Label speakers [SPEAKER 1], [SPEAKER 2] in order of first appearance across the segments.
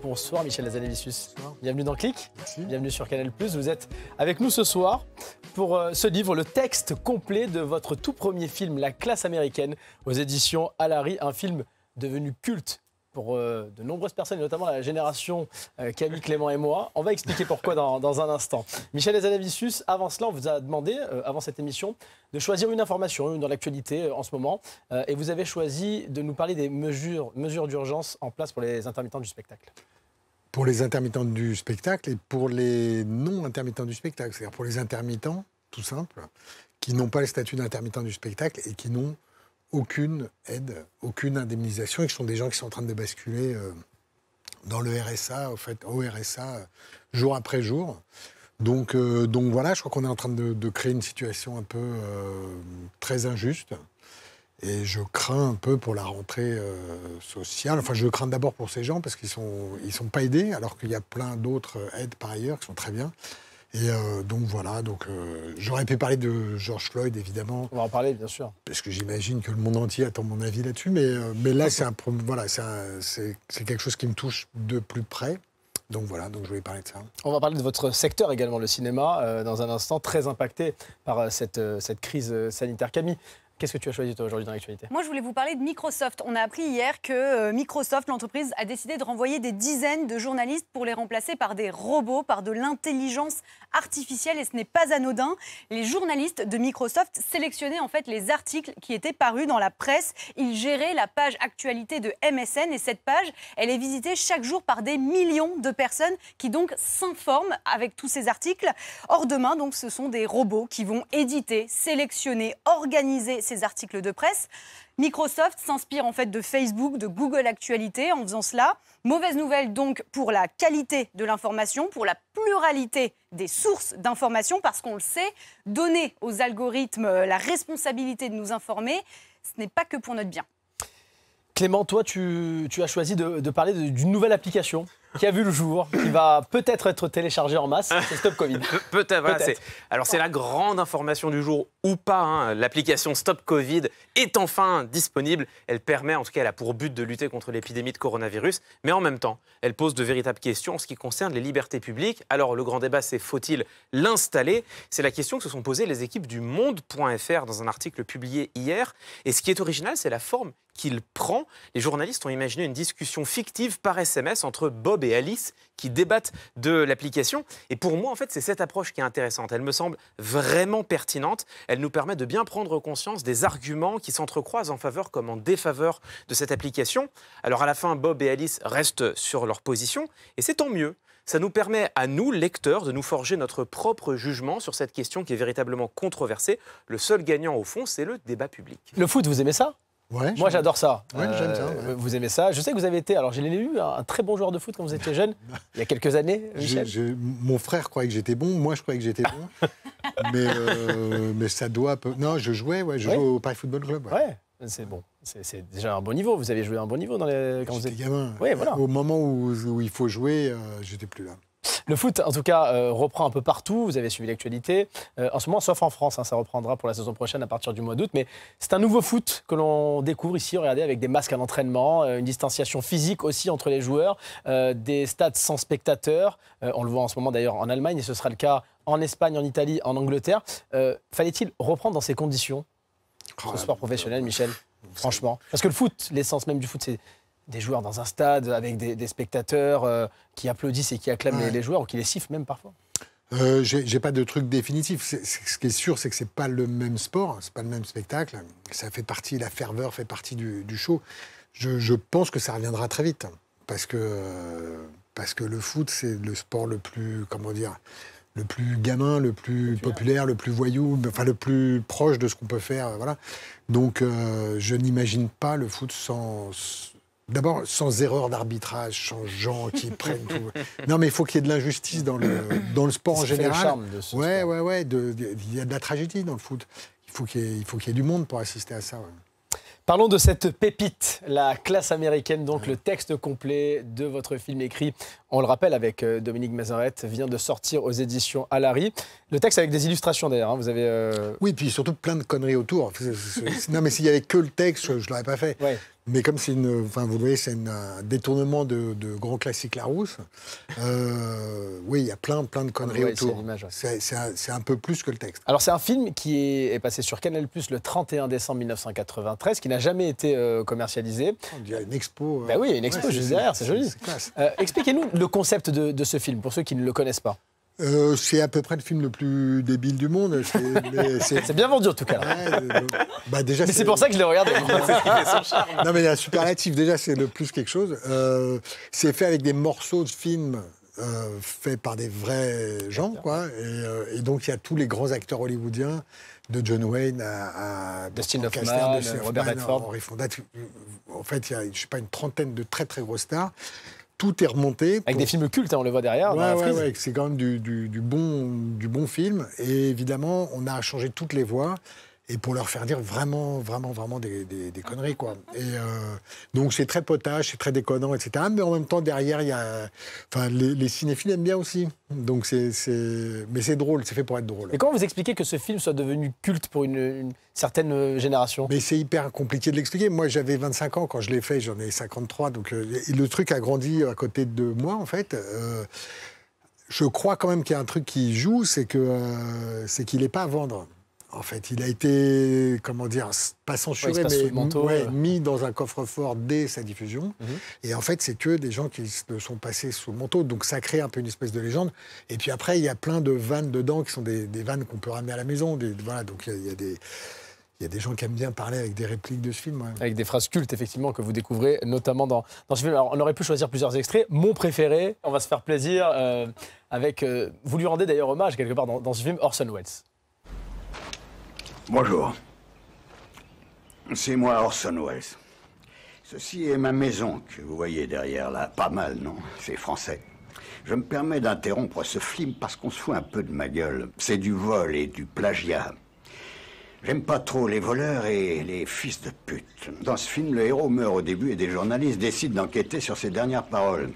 [SPEAKER 1] Bonsoir Michel Hazanavicius. Bienvenue dans Click.
[SPEAKER 2] Merci.
[SPEAKER 1] Bienvenue sur Canal+. Vous êtes avec nous ce soir pour ce livre, le texte complet de votre tout premier film, La classe américaine, aux éditions Alary, un film devenu culte pour de nombreuses personnes, et notamment la génération Camille, Clément et moi. On va expliquer pourquoi dans un instant. Michel Hazanavicius, avant cela, on vous a demandé, avant cette émission, de choisir une information dans l'actualité en ce moment. Et vous avez choisi de nous parler des mesures d'urgence en place pour les intermittents du spectacle.
[SPEAKER 2] Pour les intermittents du spectacle et pour les non-intermittents du spectacle. C'est-à-dire pour les intermittents, tout simple, qui n'ont pas le statut d'intermittent du spectacle et qui n'ont aucune aide, aucune indemnisation, et qui sont des gens qui sont en train de basculer dans le RSA, au RSA, jour après jour. Donc voilà, je crois qu'on est en train de créer une situation un peu très injuste. Et je crains un peu pour la rentrée sociale. Enfin, je crains d'abord pour ces gens parce qu'ils sont pas aidés, alors qu'il y a plein d'autres aides par ailleurs qui sont très bien. Et donc voilà, j'aurais pu parler de George Floyd, évidemment.
[SPEAKER 1] On va en parler, bien sûr.
[SPEAKER 2] Parce que j'imagine que le monde entier attend mon avis là-dessus. Mais là, c'est quelque chose qui me touche de plus près. Donc voilà, je voulais parler de ça.
[SPEAKER 1] On va parler de votre secteur également, le cinéma, dans un instant, très impacté par cette crise sanitaire. Camille, qu'est-ce que tu as choisi toi aujourd'hui dans l'actualité?
[SPEAKER 3] Moi, je voulais vous parler de Microsoft. On a appris hier que Microsoft, l'entreprise, a décidé de renvoyer des dizaines de journalistes pour les remplacer par des robots, par de l'intelligence artificielle. Et ce n'est pas anodin. Les journalistes de Microsoft sélectionnaient en fait les articles qui étaient parus dans la presse. Ils géraient la page actualité de MSN. Et cette page, elle est visitée chaque jour par des millions de personnes qui donc s'informent avec tous ces articles. Or, demain, donc, ce sont des robots qui vont éditer, sélectionner, organiser ces articles de presse. Microsoft s'inspire en fait de Facebook, de Google Actualité en faisant cela. Mauvaise nouvelle donc pour la qualité de l'information, pour la pluralité des sources d'information, parce qu'on le sait, donner aux algorithmes la responsabilité de nous informer, ce n'est pas que pour notre bien.
[SPEAKER 1] Clément, toi, tu as choisi de parler d'une nouvelle application qui a vu le jour, qui va peut-être être téléchargée en masse, c'est Stop Covid.
[SPEAKER 4] Peut-être, voilà. Alors c'est la grande information du jour ou pas. Hein. L'application Stop Covid est enfin disponible. Elle permet, en tout cas, elle a pour but de lutter contre l'épidémie de coronavirus. Mais en même temps, elle pose de véritables questions en ce qui concerne les libertés publiques. Alors le grand débat, c'est faut-il l'installer? C'est la question que se sont posées les équipes du Monde.fr dans un article publié hier. Et ce qui est original, c'est la forme qu'il prend. Les journalistes ont imaginé une discussion fictive par SMS entre Bob et Alice qui débattent de l'application. Et pour moi, en fait, c'est cette approche qui est intéressante. Elle me semble vraiment pertinente. Elle nous permet de bien prendre conscience des arguments qui s'entrecroisent en faveur comme en défaveur de cette application. Alors à la fin, Bob et Alice restent sur leur position et c'est tant mieux. Ça nous permet à nous, lecteurs, de nous forger notre propre jugement sur cette question qui est véritablement controversée. Le seul gagnant, au fond, c'est le débat public.
[SPEAKER 1] Le foot, vous aimez ça?
[SPEAKER 2] Ouais,
[SPEAKER 1] moi, j'adore ça.
[SPEAKER 2] Ouais, j'aime ça. Ouais.
[SPEAKER 1] Vous aimez ça. Je sais que vous avez été, alors je l'ai lu, un très bon joueur de foot quand vous étiez jeune, il y a quelques années, Michel.
[SPEAKER 2] Mon frère croyait que j'étais bon, moi je croyais que j'étais bon. mais ça doit... Non, je jouais au Paris Football Club.
[SPEAKER 1] Ouais, c'est bon. C'est déjà un bon niveau. Vous avez joué à un bon niveau quand vous étiez
[SPEAKER 2] gamin.
[SPEAKER 1] Ouais, voilà.
[SPEAKER 2] Au moment où il faut jouer, j'étais plus là.
[SPEAKER 1] Le foot, en tout cas, reprend un peu partout. Vous avez suivi l'actualité. En ce moment, sauf en France, hein, ça reprendra pour la saison prochaine à partir du mois d'août. Mais c'est un nouveau foot que l'on découvre ici. Regardez, avec des masques à l'entraînement, une distanciation physique aussi entre les joueurs, des stades sans spectateurs. On le voit en ce moment d'ailleurs en Allemagne et ce sera le cas en Espagne, en Italie, en Angleterre. Fallait-il reprendre dans ces conditions ce sport professionnel, Michel? Franchement. Parce que le foot, l'essence même du foot, c'est des joueurs dans un stade avec des spectateurs qui applaudissent et qui acclament les joueurs ou qui les sifflent même parfois.
[SPEAKER 2] J'ai pas de truc définitif. Ce qui est sûr, c'est que c'est pas le même sport, c'est pas le même spectacle. Ça fait partie, la ferveur fait partie du show. Je pense que ça reviendra très vite parce que le foot, c'est le sport le plus, comment dire, le plus gamin, le plus populaire, le plus voyou, enfin le plus proche de ce qu'on peut faire, voilà. Donc je n'imagine pas le foot D'abord, sans erreur d'arbitrage, sans gens qui prennent tout. Non, mais il faut qu'il y ait de l'injustice dans le sport en général.
[SPEAKER 1] C'est le charme de ce sport.
[SPEAKER 2] Ouais. Il y a de la tragédie dans le foot. Il faut qu'il y ait du monde pour assister à ça. Ouais.
[SPEAKER 1] Parlons de cette pépite, la classe américaine, donc le texte complet de votre film écrit, on le rappelle, avec Dominique Mazarette, vient de sortir aux éditions Alary. Le texte avec des illustrations d'ailleurs, hein, vous avez...
[SPEAKER 2] Oui, puis surtout plein de conneries autour. Non, mais s'il n'y avait que le texte, je ne l'aurais pas fait.
[SPEAKER 1] Ouais.
[SPEAKER 2] Mais comme c'est enfin, vous voyez, c'est un détournement de grands classiques Larousse. Oui, il y a plein de conneries autour. C'est un peu plus que le texte.
[SPEAKER 1] Alors c'est un film qui est passé sur Canal+ le 31 décembre 1993, qui n'a jamais été commercialisé.
[SPEAKER 2] Il y a une expo.
[SPEAKER 1] Ben oui, il y a une expo juste derrière, c'est joli. Expliquez-nous le concept de ce film, pour ceux qui ne le connaissent pas.
[SPEAKER 2] C'est à peu près le film le plus débile du monde.
[SPEAKER 1] C'est bien vendu en tout cas.
[SPEAKER 2] Ouais, déjà,
[SPEAKER 1] mais c'est pour ça que je l'ai regardé.
[SPEAKER 2] Non mais il y a un superlatif, déjà c'est le plus quelque chose. C'est fait avec des morceaux de films faits par des vrais gens, quoi. Et donc il y a tous les grands acteurs hollywoodiens, de John Wayne à
[SPEAKER 1] Dustin Hoffman, Robert Redford.
[SPEAKER 2] Henry Fonda. En fait, il y a, je sais pas, une trentaine de très très grosses stars. Tout est remonté.
[SPEAKER 1] Avec des films cultes, on le voit derrière.
[SPEAKER 2] Ouais, c'est quand même du bon film. Et évidemment, on a changé toutes les voix. Et pour leur faire dire vraiment des conneries, quoi. Et donc c'est très potache, c'est très déconnant, etc. Mais en même temps, derrière, il y a... Enfin, les cinéphiles aiment bien aussi. Donc mais c'est drôle, c'est fait pour être drôle.
[SPEAKER 1] Et comment vous expliquez que ce film soit devenu culte pour une certaine génération?
[SPEAKER 2] Mais c'est hyper compliqué de l'expliquer. Moi, j'avais 25 ans quand je l'ai fait, j'en ai 53. Donc le truc a grandi à côté de moi, en fait. Je crois quand même qu'il y a un truc qui joue, c'est qu'il n'est pas à vendre. En fait, il a été, comment dire, pas censuré, mais mis dans un coffre-fort dès sa diffusion. Et en fait, c'est que des gens qui le sont passés sous le manteau. Donc ça crée un peu une espèce de légende. Et puis après, il y a plein de vannes dedans qui sont des vannes qu'on peut ramener à la maison. Voilà, donc il y a des gens qui aiment bien parler avec des répliques de ce film. Ouais.
[SPEAKER 1] Avec des phrases cultes, effectivement, que vous découvrez, notamment dans ce film. Alors, on aurait pu choisir plusieurs extraits. Mon préféré, on va se faire plaisir avec... vous lui rendez d'ailleurs hommage, quelque part, dans ce film, Orson Welles.
[SPEAKER 5] Bonjour. C'est moi, Orson Welles. Ceci est ma maison que vous voyez derrière là. Pas mal, non? C'est français. Je me permets d'interrompre ce film parce qu'on se fout un peu de ma gueule. C'est du vol et du plagiat. J'aime pas trop les voleurs et les fils de pute. Dans ce film, le héros meurt au début et des journalistes décident d'enquêter sur ses dernières paroles.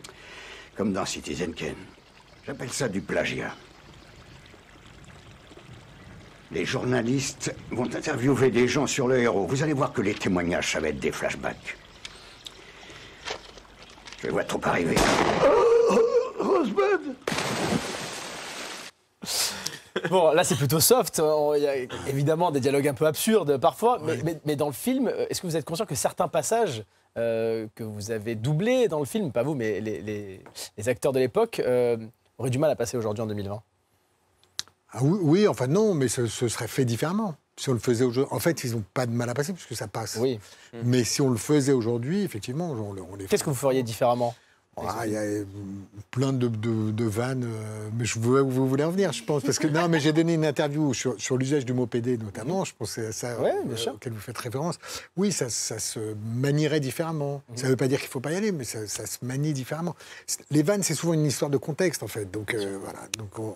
[SPEAKER 5] Comme dans Citizen Kane. J'appelle ça du plagiat. Les journalistes vont interviewer des gens sur le héros. Vous allez voir que les témoignages, ça va être des flashbacks. Je les vois trop arriver. Rosebud!
[SPEAKER 1] Bon, là, c'est plutôt soft. Il y a évidemment des dialogues un peu absurdes parfois. Ouais. Mais dans le film, est-ce que vous êtes conscient que certains passages que vous avez doublés dans le film, pas vous, mais les acteurs de l'époque, auraient du mal à passer aujourd'hui en 2020?
[SPEAKER 2] Ah oui, enfin non, mais ce serait fait différemment. Si on le faisait aujourd'hui, en fait, ils n'ont pas de mal à passer puisque ça passe.
[SPEAKER 1] Oui.
[SPEAKER 2] Mais si on le faisait aujourd'hui, effectivement, on les...
[SPEAKER 1] Qu'est-ce que vous feriez différemment?
[SPEAKER 2] Il y a plein de vannes, mais je vois où vous voulez en venir, je pense. Parce que non, mais j'ai donné une interview sur l'usage du mot PD, notamment. Je pense que c'est ça auquel vous faites référence. Oui, ça se manierait différemment. Ça ne veut pas dire qu'il ne faut pas y aller, mais ça se manie différemment. Les vannes, c'est souvent une histoire de contexte, en fait. Donc voilà. Donc on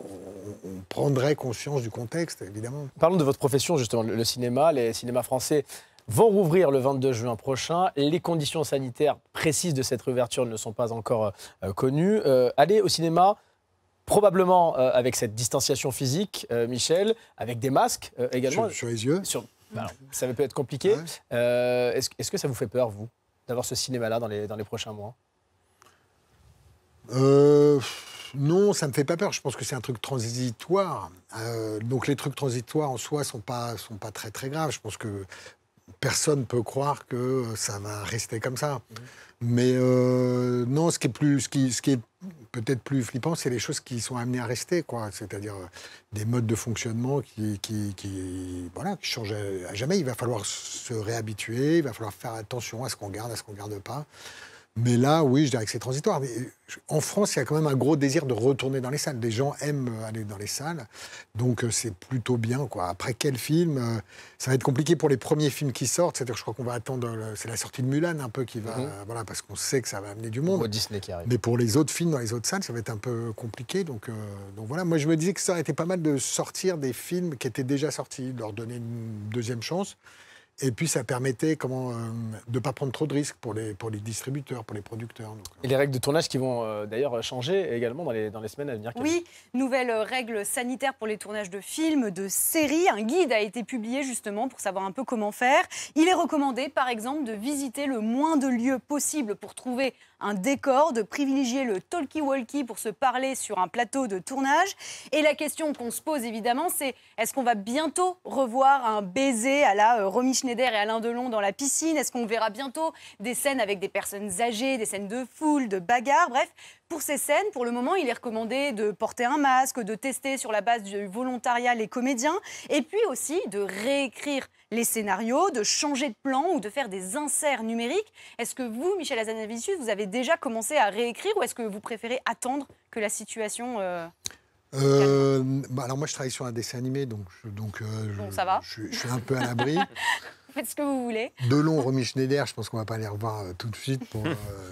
[SPEAKER 2] prendrait conscience du contexte, évidemment.
[SPEAKER 1] Parlons de votre profession, justement, le cinéma, les cinémas français vont rouvrir le 22 juin prochain. Les conditions sanitaires précises de cette réouverture ne sont pas encore connues. Aller au cinéma, probablement avec cette distanciation physique, Michel, avec des masques également.
[SPEAKER 2] Sur les yeux.
[SPEAKER 1] Alors, ça peut être compliqué.
[SPEAKER 2] Ouais.
[SPEAKER 1] Est-ce que ça vous fait peur, vous, d'avoir ce cinéma-là dans les prochains mois?
[SPEAKER 2] Non, ça ne me fait pas peur. Je pense que c'est un truc transitoire. Donc les trucs transitoires en soi sont pas très très graves. Je pense que personne ne peut croire que ça va rester comme ça. Mais non, ce qui est peut-être plus flippant, c'est les choses qui sont amenées à rester, quoi. C'est-à-dire des modes de fonctionnement qui changent à jamais. Il va falloir se réhabituer, il va falloir faire attention à ce qu'on garde, à ce qu'on ne garde pas. Mais là, oui, je dirais que c'est transitoire. Mais en France, il y a quand même un gros désir de retourner dans les salles. Les gens aiment aller dans les salles, donc c'est plutôt bien, quoi. Après, quel film ça va être compliqué pour les premiers films qui sortent. C'est-à-dire, je crois qu'on va attendre... C'est la sortie de Mulan, un peu, qui va... Voilà, parce qu'on sait que ça va amener du monde.
[SPEAKER 1] Ou Disney qui arrive.
[SPEAKER 2] Mais pour les autres films dans les autres salles, ça va être un peu compliqué. Donc voilà, moi, je me disais que ça aurait été pas mal de sortir des films qui étaient déjà sortis, de leur donner une deuxième chance. Et puis, ça permettait de ne pas prendre trop de risques pour les distributeurs, pour les producteurs. Donc,
[SPEAKER 1] Et les règles de tournage qui vont d'ailleurs changer également dans les semaines à venir.
[SPEAKER 3] Oui, nouvelles règles sanitaires pour les tournages de films, de séries. Un guide a été publié justement pour savoir un peu comment faire. Il est recommandé, par exemple, de visiter le moins de lieux possible pour trouver un décor, de privilégier le talkie-walkie pour se parler sur un plateau de tournage. Et la question qu'on se pose évidemment, c'est est-ce qu'on va bientôt revoir un baiser à la Romy Schneider et Alain Delon dans la piscine? Est-ce qu'on verra bientôt des scènes avec des personnes âgées, des scènes de foule, de bagarre? Bref, pour ces scènes, pour le moment, il est recommandé de porter un masque, de tester sur la base du volontariat les comédiens, et puis aussi de réécrire les scénarios, de changer de plan ou de faire des inserts numériques. Est-ce que vous, Michel Hazanavicius, vous avez déjà commencé à réécrire ou est-ce que vous préférez attendre que la situation...
[SPEAKER 2] alors moi, je travaille sur un dessin animé, donc
[SPEAKER 3] ça va.
[SPEAKER 2] Je suis un peu à l'abri.
[SPEAKER 3] Vous faites ce que vous voulez.
[SPEAKER 2] Delon, Romy Schneider, je pense qu'on ne va pas les revoir tout de suite pour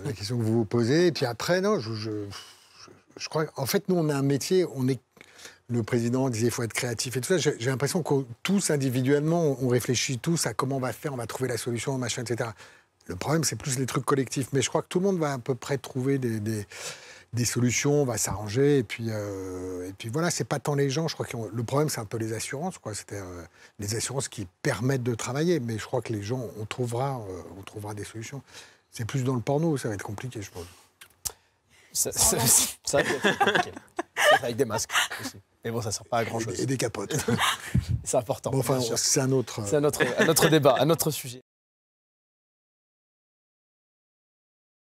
[SPEAKER 2] la question que vous vous posez. Et puis après, non, je crois qu'en fait, nous, on a un métier, le président disait qu'il faut être créatif et tout ça. J'ai l'impression que tous, individuellement, on réfléchit tous à comment on va faire, on va trouver la solution, machin, etc. Le problème, c'est plus les trucs collectifs. Mais je crois que tout le monde va à peu près trouver des solutions, on va s'arranger. Et puis voilà, c'est pas tant les gens. Je crois que le problème, c'est un peu les assurances, quoi. C'était les assurances qui permettent de travailler. Mais je crois que les gens, on trouvera des solutions. C'est plus dans le porno où ça va être compliqué, je pense.
[SPEAKER 1] Ça va être compliqué. Avec des masques aussi. Mais bon, ça ne sert pas à grand-chose.
[SPEAKER 2] Et des capotes.
[SPEAKER 1] C'est important.
[SPEAKER 2] Bon, enfin, c'est un autre
[SPEAKER 1] débat, un autre sujet.